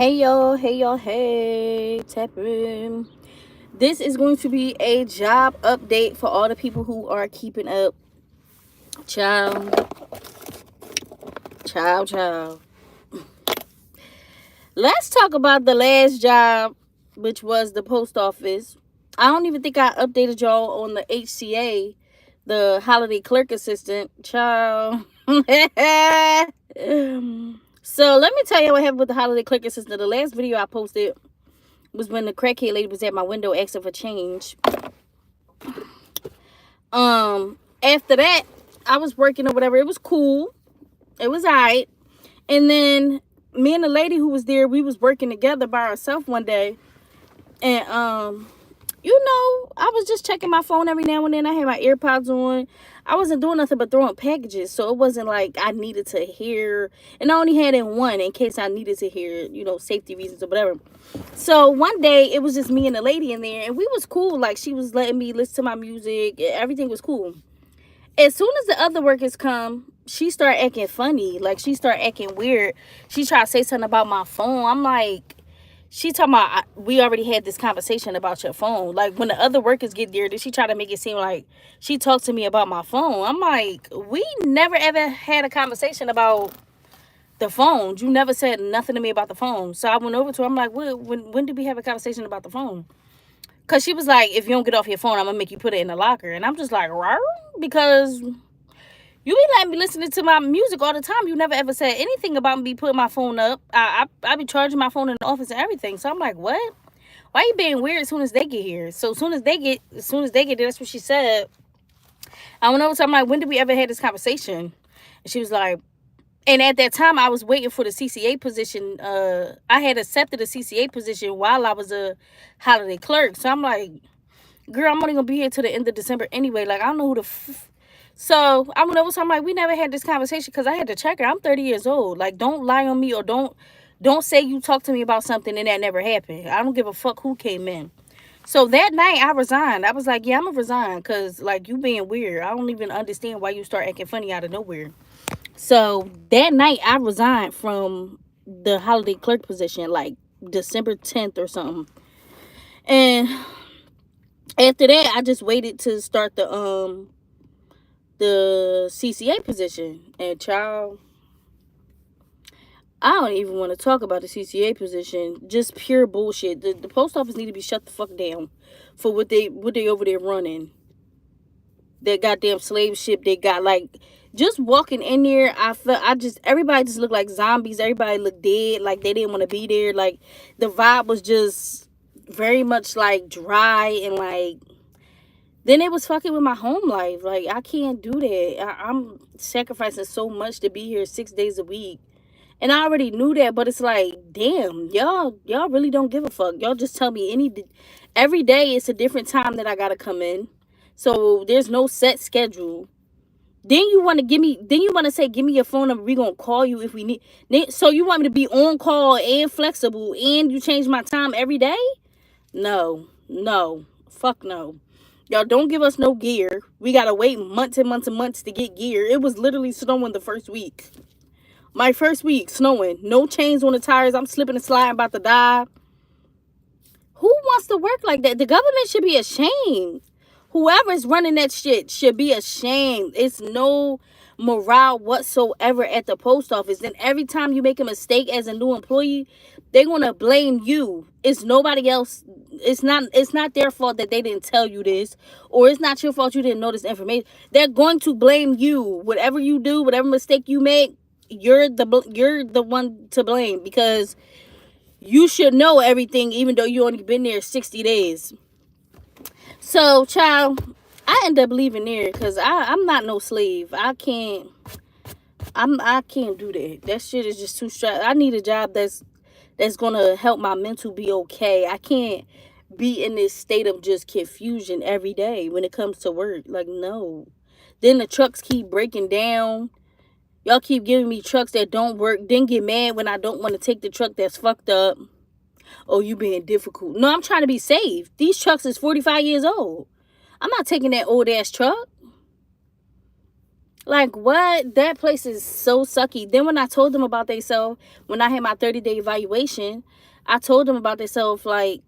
Hey y'all, hey, tap room. This is going to be a job update for all the people who are keeping up. Ciao, ciao, ciao. Let's talk about the last job, which was the post office. I don't even think I updated y'all on the HCA, the holiday clerk assistant. Ciao. So let me tell you what happened with the holiday clerk assistant. The last video I posted was when the crackhead lady was at my window asking for change. After that, I was working or whatever. It was cool. It was alright. And then me and the lady who was there, we was working together by ourselves one day. And I was just checking my phone every now and then. I had my AirPods on. I wasn't doing nothing but throwing packages, so it wasn't like I needed to hear. And I only had in one in case I needed to hear, safety reasons or whatever. So one day it was just me and the lady in there, and we was cool. Like, she was letting me listen to my music. Everything was cool. As soon as the other workers come, she started acting funny. Like, she started acting weird. She tried to say something about my phone. I'm like, she talking about, we already had this conversation about your phone. Like, when the other workers get there, did she try to make it seem like she talked to me about my phone? I'm like, we never ever had a conversation about the phone. You never said nothing to me about the phone. So I went over to her. I'm like, when did we have a conversation about the phone? Because she was like, if you don't get off your phone, I'm going to make you put it in the locker. And I'm just like, "Rawr?" Because you be letting me listening to my music all the time. You never ever said anything about me putting my phone up. I be charging my phone in the office and everything. So I'm like, what? Why you being weird as soon as they get here? So as soon as they get there, that's what she said. I went over to her. I'm like, when did we ever have this conversation? And she was like, and at that time I was waiting for the CCA position. I had accepted a CCA position while I was a holiday clerk. So I'm like, girl, I'm only gonna be here till the end of December anyway. Like, I don't know who the so I went over to her. I'm like, we never had this conversation because I had to check her. I'm 30 years old. Like, don't lie on me, or don't say you talked to me about something and that never happened. I don't give a fuck who came in. So that night I resigned. I was like, yeah, I'm gonna resign because, like, you being weird. I don't even understand why you start acting funny out of nowhere. So that night I resigned from the holiday clerk position, like December 10th or something. And after that I just waited to start the CCA position. And child, I don't even want to talk about the CCA position. Just pure bullshit. The post office need to be shut the fuck down for what they over there running. That goddamn slave ship they got. Like, just walking in there, everybody just looked like zombies. Everybody looked dead, like they didn't want to be there. Like, the vibe was just very much like dry, and like, then it was fucking with my home life. Like, I can't do that. I'm sacrificing so much to be here 6 days a week. And I already knew that, but it's like, damn, y'all really don't give a fuck. Y'all just tell me every day it's a different time that I gotta come in. So there's no set schedule. Then you want to say, give me your phone number, we gonna call you if we need. So you want me to be on call and flexible, and you change my time every day? No, no, fuck no. Y'all don't give us no gear. We gotta wait months and months and months to get gear. It was literally snowing the first week. My first week, snowing. No chains on the tires. I'm slipping and sliding, about to die. Who wants to work like that? The government should be ashamed. Whoever's running that shit should be ashamed. It's no morale whatsoever at the post office. And every time you make a mistake as a new employee, they're gonna blame you. It's nobody else. It's not their fault that they didn't tell you this, or it's not your fault you didn't know this information. They're going to blame you. Whatever you do, whatever mistake you make, you're the one to blame, because you should know everything even though you only been there 60 days. So, child, I end up leaving there because I'm not no slave. I can't do that. That shit is just too stressful. I need a job that's gonna help my mental be okay. I can't be in this state of just confusion every day when it comes to work. Like, no. Then the trucks keep breaking down. Y'all keep giving me trucks that don't work, then get mad when I don't want to take the truck that's fucked up. Oh, you being difficult. No, I'm trying to be safe. These trucks is 45 years old. I'm not taking that old ass truck. Like, what? That place is so sucky. Then when I told them about themselves, when I had my 30-day evaluation, I told them about themselves, like,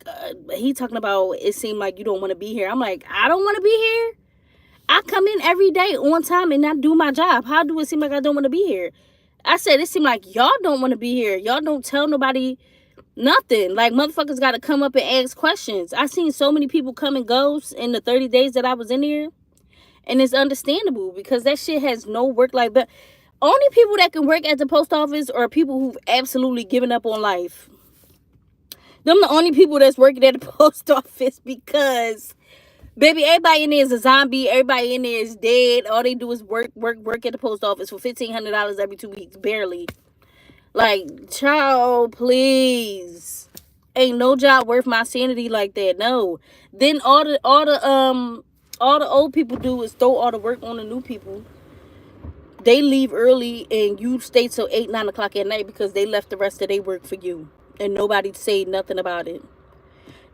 he talking about it seemed like you don't want to be here. I'm like, I don't want to be here? I come in every day on time and I do my job. How do it seem like I don't want to be here? I said, it seemed like y'all don't want to be here. Y'all don't tell nobody nothing. Like, motherfuckers got to come up and ask questions. I seen so many people come and go in the 30 days that I was in here. And it's understandable because that shit has no work like that. Only people that can work at the post office are people who've absolutely given up on life. Them the only people that's working at the post office because, baby, everybody in there is a zombie. Everybody in there is dead. All they do is work at the post office for $1,500 every 2 weeks, barely. Like, child, please. Ain't no job worth my sanity like that. No. Then all the old people do is throw all the work on the new people. They leave early and you stay till 8, 9 o'clock at night because they left the rest of their work for you. And nobody say nothing about it.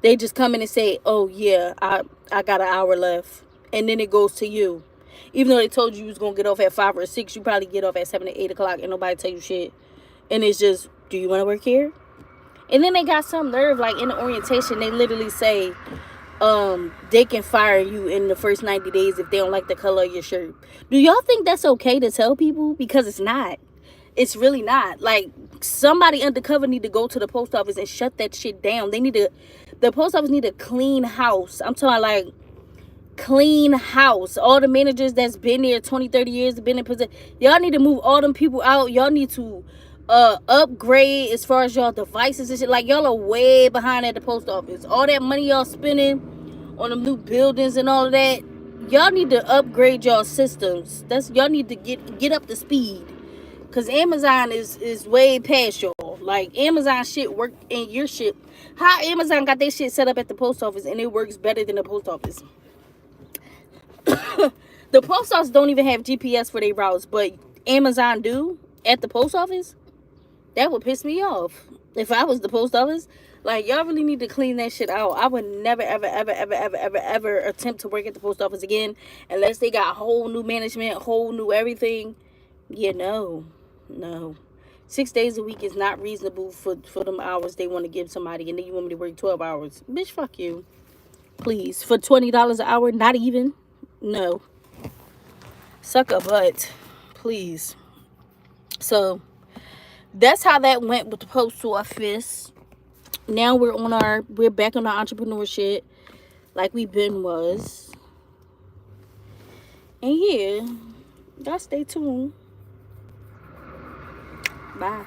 They just come in and say, oh yeah, I got an hour left. And then it goes to you. Even though they told you was going to get off at 5 or 6, you probably get off at 7 or 8 o'clock and nobody tell you shit. And it's just, do you want to work here? And then they got some nerve, like in the orientation, they literally say, they can fire you in the first 90 days if they don't like the color of your shirt. Do y'all think that's okay to tell people? Because it's not. It's really not. Like, somebody undercover need to go to the post office and shut that shit down. The post office need a clean house. I'm talking like clean house. All the managers that's been there 20, 30 years, been in position. Y'all need to move all them people out. Y'all need to upgrade as far as y'all devices and shit. Like, y'all are way behind at the post office. All that money y'all spending on them new buildings and all of that, y'all need to upgrade y'all systems. Y'all need to get up to speed, because Amazon is way past y'all. Like, Amazon shit work in your shit. How Amazon got their shit set up at the post office and it works better than the post office? The post office don't even have GPS for their routes, but Amazon do at the post office. That would piss me off if I was the post office. Like, y'all really need to clean that shit out. I would never, ever attempt to work at the post office again unless they got whole new management, whole new everything. Yeah, no. 6 days a week is not reasonable for them hours they want to give somebody, and then you want me to work 12 hours. Bitch, fuck you. Please. For $20 an hour, not even. No. Suck a butt. Please. So, that's how that went with the post office. Now we're back on our entrepreneur shit like we been was. And yeah, y'all stay tuned. Bye.